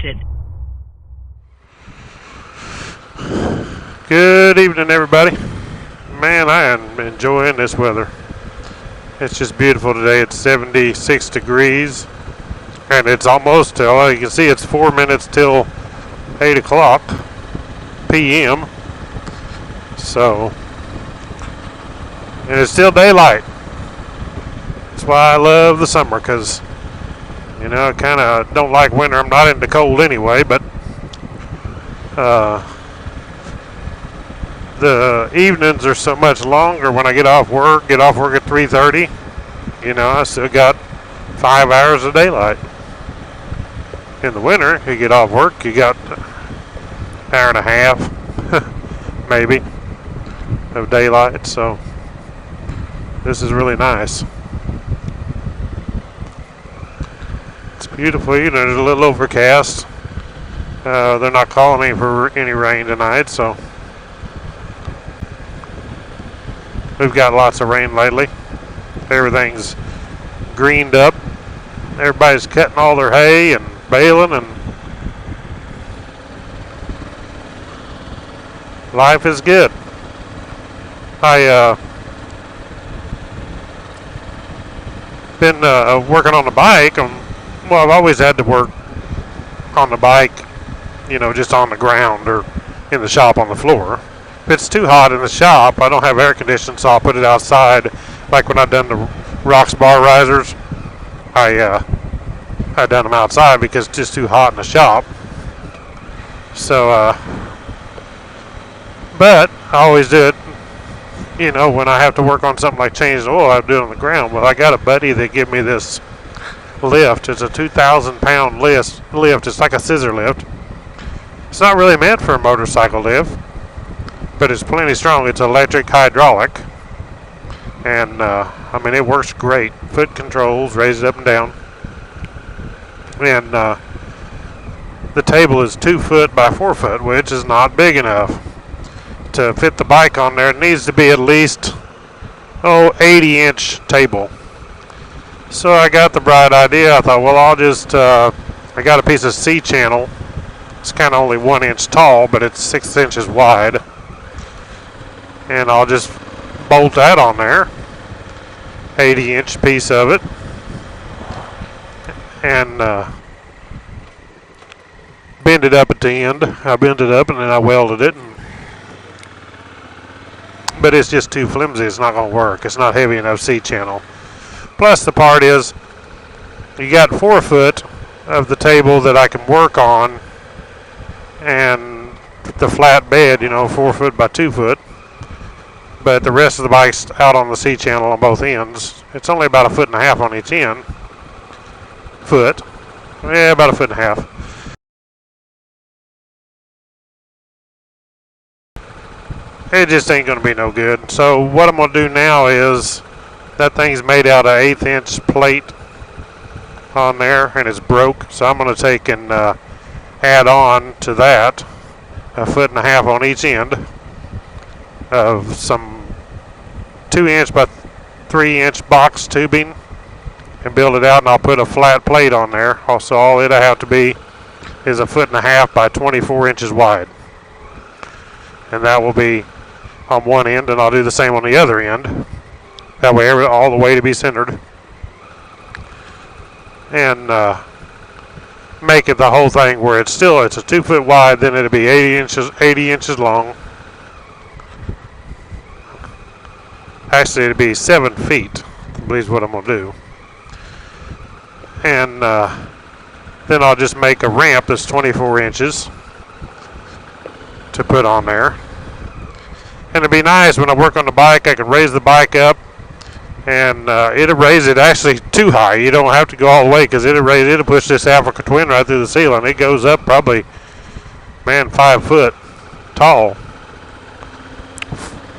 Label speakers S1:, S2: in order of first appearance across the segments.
S1: disconnected.
S2: Good evening, everybody. Man, I am enjoying this weather. It's just beautiful today. It's 76 degrees, and it's almost, well, you can see it's 4 minutes till 8 o'clock p.m. So, and it's still daylight. That's why I love the summer, because, you know, I kind of don't like winter. I'm not into cold anyway, but the evenings are so much longer when I get off work at 3:30. You know, I still got 5 hours of daylight. In the winter, you get off work, you got an hour and a half, maybe, of daylight. So this is really nice. It's beautiful. You know, there's a little overcast. They're not calling me for any rain tonight, so we've got lots of rain lately. Everything's greened up. Everybody's cutting all their hay and baling, and life is good. I been working on the bike. Well, I've always had to work on the bike, you know, just on the ground or in the shop on the floor. If it's too hot in the shop, I don't have air conditioning, so I'll put it outside. Like when I've done the rocks bar risers, I done them outside because it's just too hot in the shop. So, but I always do it, you know, when I have to work on something like change the oil, I do it on the ground. Well, I got a buddy that gave me this lift. It's a 2,000-pound lift. It's like a scissor lift. It's not really meant for a motorcycle lift, but it's plenty strong. It's electric hydraulic, and I mean, it works great. Foot controls, raise it up and down, and the table is 2 foot by 4 foot, which is not big enough to fit the bike on there. It needs to be at least 80-inch table. So I got the bright idea. I thought, well, I'll just I got a piece of C-channel. It's kind of only 1 inch tall, but it's 6 inches wide. And I'll just bolt that on there, 80-inch piece of it, and bend it up at the end. I bent it up and then I welded it. But it's just too flimsy. It's not going to work. It's not heavy enough C-channel. Plus the part is, you got 4 foot of the table that I can work on, and the flat bed, you know, 4 foot by 2 foot. But the rest of the bike's out on the C-channel on both ends. It's only about 1.5 feet on each end. Yeah, about 1.5 feet. It just ain't going to be no good. So what I'm going to do now is, that thing's made out of 1/8 inch plate on there, and it's broke. So I'm going to take and add on to that 1.5 feet on each end of some 2 inch by 3 inch box tubing, and build it out, and I'll put a flat plate on there. Also, all it'll have to be is 1.5 feet by 24 inches wide, and that will be on one end, and I'll do the same on the other end. That way, all the way to be centered, and make it the whole thing where it's a 2 foot wide. Then it'll be 80 inches long. Actually, it'll be 7 feet. I believe is what I'm gonna do. And then I'll just make a ramp that's 24 inches to put on there. And it'd be nice when I work on the bike, I can raise the bike up, and it'll raise it actually too high. You don't have to go all the way, because it'll push this Africa Twin right through the ceiling. It goes up probably, man, 5 foot tall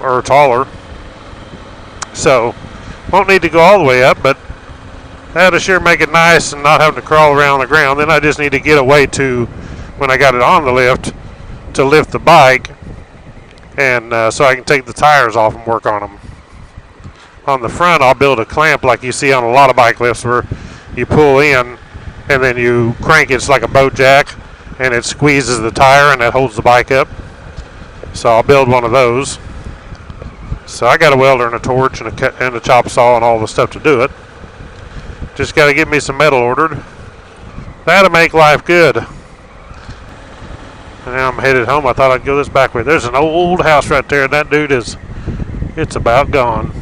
S2: or taller. So won't need to go all the way up, but that'll sure make it nice and not having to crawl around the ground. Then I just need to get away to, when I got it on the lift, to lift the bike, and so I can take the tires off and work on them. On the front, I'll build a clamp like you see on a lot of bike lifts, where you pull in and then you crank it. It's like a boat jack, and it squeezes the tire and that holds the bike up. So I'll build one of those. So I got a welder and a torch and a chop saw and all the stuff to do it. Just got to get me some metal ordered. That'll make life good. And now I'm headed home. I thought I'd go this back way. There's an old house right there, and that dude it's about gone.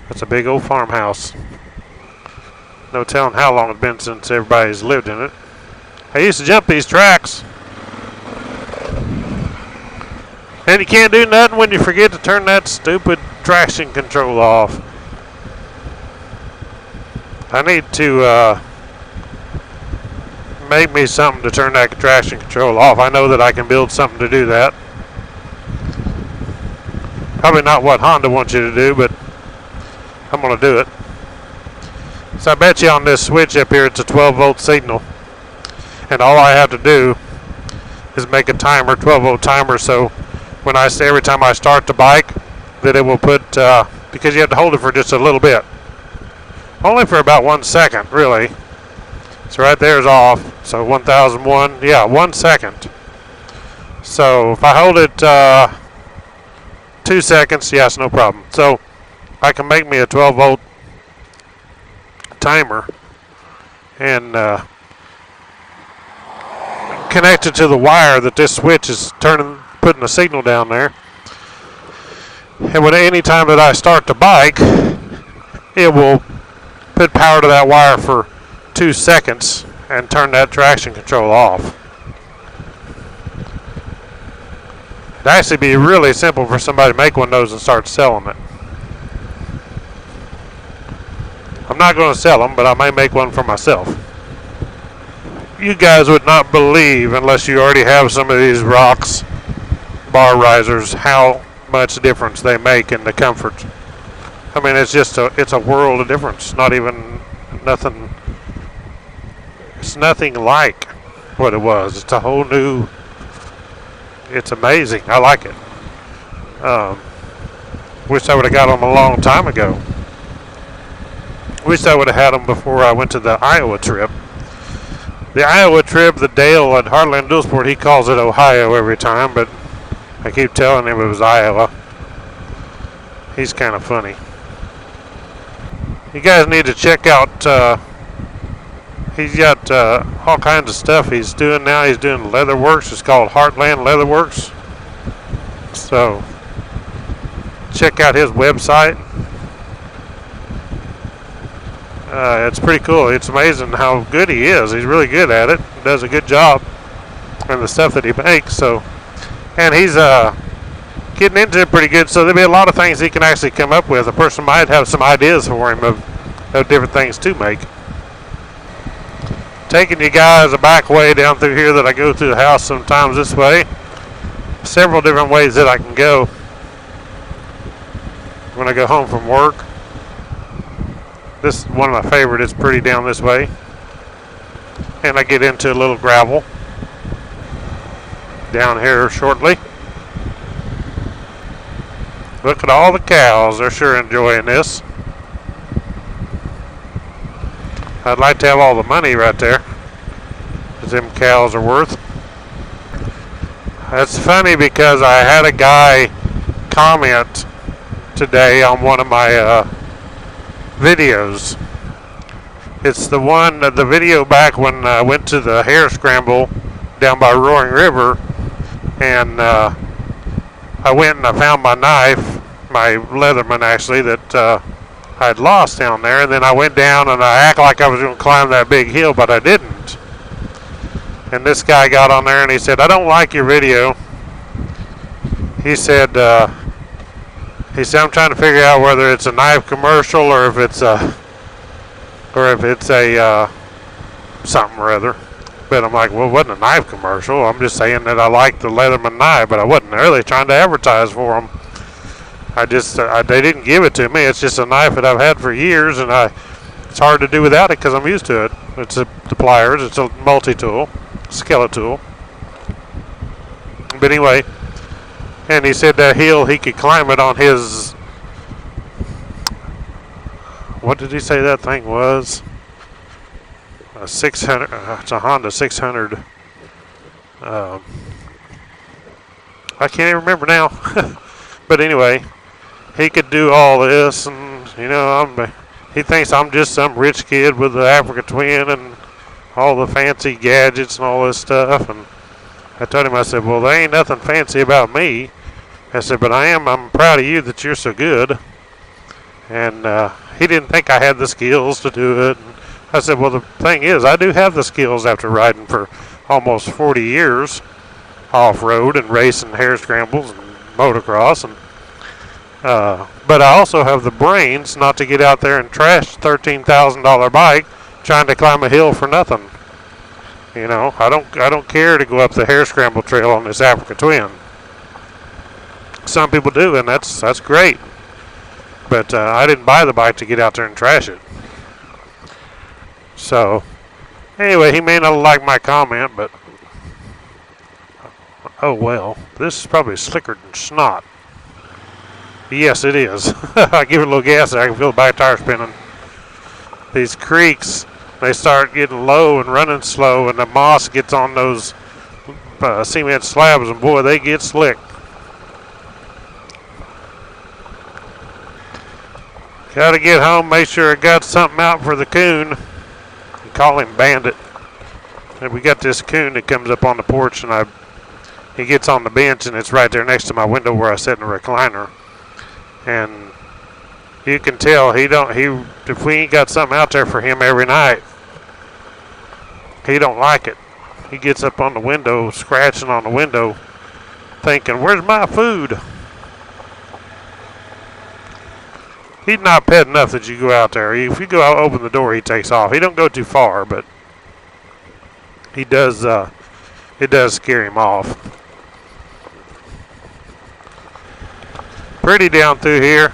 S2: That's a big old farmhouse. No telling how long it's been since everybody's lived in it. I used to jump these tracks. And you can't do nothing when you forget to turn that stupid traction control off. I need to make me something to turn that traction control off. I know that I can build something to do that. Probably not what Honda wants you to do, but I'm going to do it. So I bet you on this switch up here, it's a 12-volt signal. And all I have to do is make a timer, 12-volt timer, so when I say every time I start the bike, that it will put, because you have to hold it for just a little bit. Only for about 1 second, really. So right there is off. So 1001, yeah, 1 second. So if I hold it 2 seconds, yes, no problem. So I can make me a 12-volt timer and connect it to the wire that this switch is putting the signal down there. And when any time that I start the bike, it will put power to that wire for 2 seconds and turn that traction control off. It'd actually be really simple for somebody to make one of those and start selling it. I'm not going to sell them, but I may make one for myself. You guys would not believe, unless you already have some of these rocks bar risers, how much difference they make in the comfort. I mean, it's a world of difference. Not even nothing. It's nothing like what it was. It's a whole new. It's amazing. I like it. Wish I would have got them a long time ago. Wish I would have had them before I went to the Iowa trip. The Iowa trip, the Dale at Heartland Dual Sport, he calls it Ohio every time, but I keep telling him it was Iowa. He's kind of funny. You guys need to check out, he's got all kinds of stuff he's doing now. He's doing Leatherworks. It's called Heartland Leatherworks. So check out his website. It's pretty cool. It's amazing how good he is. He's really good at it. Does a good job and the stuff that he makes. So, and he's getting into it pretty good. So there'll be a lot of things he can actually come up with. A person might have some ideas for him of different things to make. Taking you guys a back way down through here that I go through the house sometimes this way. Several different ways that I can go when I go home from work. This is one of my favorite. It's pretty down this way. And I get into a little gravel down here shortly. Look at all the cows. They're sure enjoying this. I'd like to have all the money right there that them cows are worth. That's funny because I had a guy comment today on one of my videos. It's the video back when I went to the hare scramble down by Roaring River, and I went and I found my knife, my Leatherman actually, that I'd lost down there, and then I went down and I acted like I was going to climb that big hill, but I didn't. And this guy got on there and he said, "I don't like your video." He said, "I'm trying to figure out whether it's a knife commercial or if it's a something or other." But I'm like, well, it wasn't a knife commercial. I'm just saying that I like the Leatherman knife, but I wasn't really trying to advertise for them. They didn't give it to me. It's just a knife that I've had for years, and it's hard to do without it because I'm used to it. It's the pliers. It's a multi-tool, skeletal. But anyway, and he said that hill, he could climb it on his, what did he say that thing was? A 600, it's a Honda 600 I can't even remember now. But anyway, he could do all this, and you know, he thinks I'm just some rich kid with the Africa Twin and all the fancy gadgets and all this stuff. And I told him, I said, well, there ain't nothing fancy about me. I said, but I'm proud of you that you're so good. And he didn't think I had the skills to do it. And I said, well, the thing is, I do have the skills after riding for almost 40 years off-road and racing hare scrambles and motocross. And but I also have the brains not to get out there and trash a $13,000 bike trying to climb a hill for nothing. You know, I don't care to go up the hare scramble trail on this Africa Twin. Some people do, and that's great. But I didn't buy the bike to get out there and trash it. So, anyway, he may not like my comment, but oh well. This is probably slicker than snot. Yes, it is. I give it a little gas, I can feel the back tire spinning. These creeks, they start getting low and running slow, and the moss gets on those cement slabs, and boy, they get slick. Got to get home, make sure I got something out for the coon. We call him Bandit. And we got this coon that comes up on the porch, and he gets on the bench, and it's right there next to my window where I sit in the recliner. And you can tell if we ain't got something out there for him every night, he don't like it. He gets up on the window, scratching on the window, thinking, where's my food? He's not pet enough that you go out there. If you go out, open the door, he takes off. He don't go too far, but he does. It does scare him off. Pretty down through here.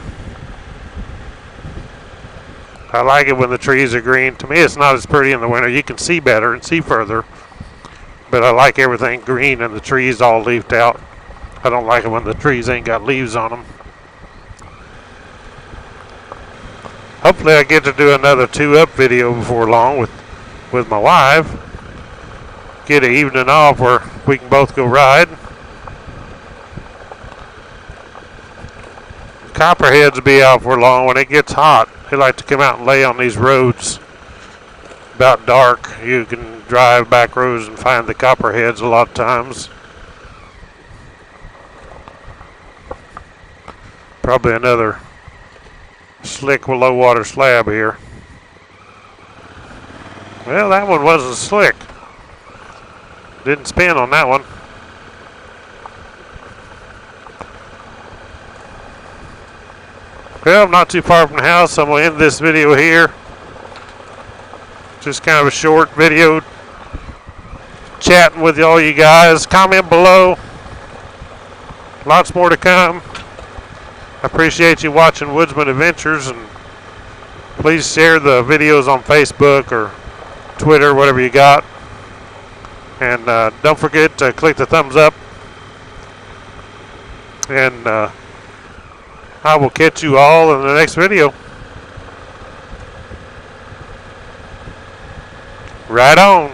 S2: I like it when the trees are green. To me, it's not as pretty in the winter. You can see better and see further, but I like everything green and the trees all leafed out. I don't like it when the trees ain't got leaves on them. Hopefully I get to do another 2-up video before long with my wife. Get an evening off where we can both go ride. Copperheads will be out for long when it gets hot. They like to come out and lay on these roads. About dark, you can drive back roads and find the copperheads a lot of times. Probably another slick low water slab here. Well, that one wasn't slick. Didn't spin on that one. Well, I'm not too far from the house, so I'm going to end this video here. Just kind of a short video chatting with all you guys. Comment below. Lots more to come. I appreciate you watching Woodzman Adventures, and please share the videos on Facebook or Twitter, whatever you got. And don't forget to click the thumbs up. And I will catch you all in the next video. Right on.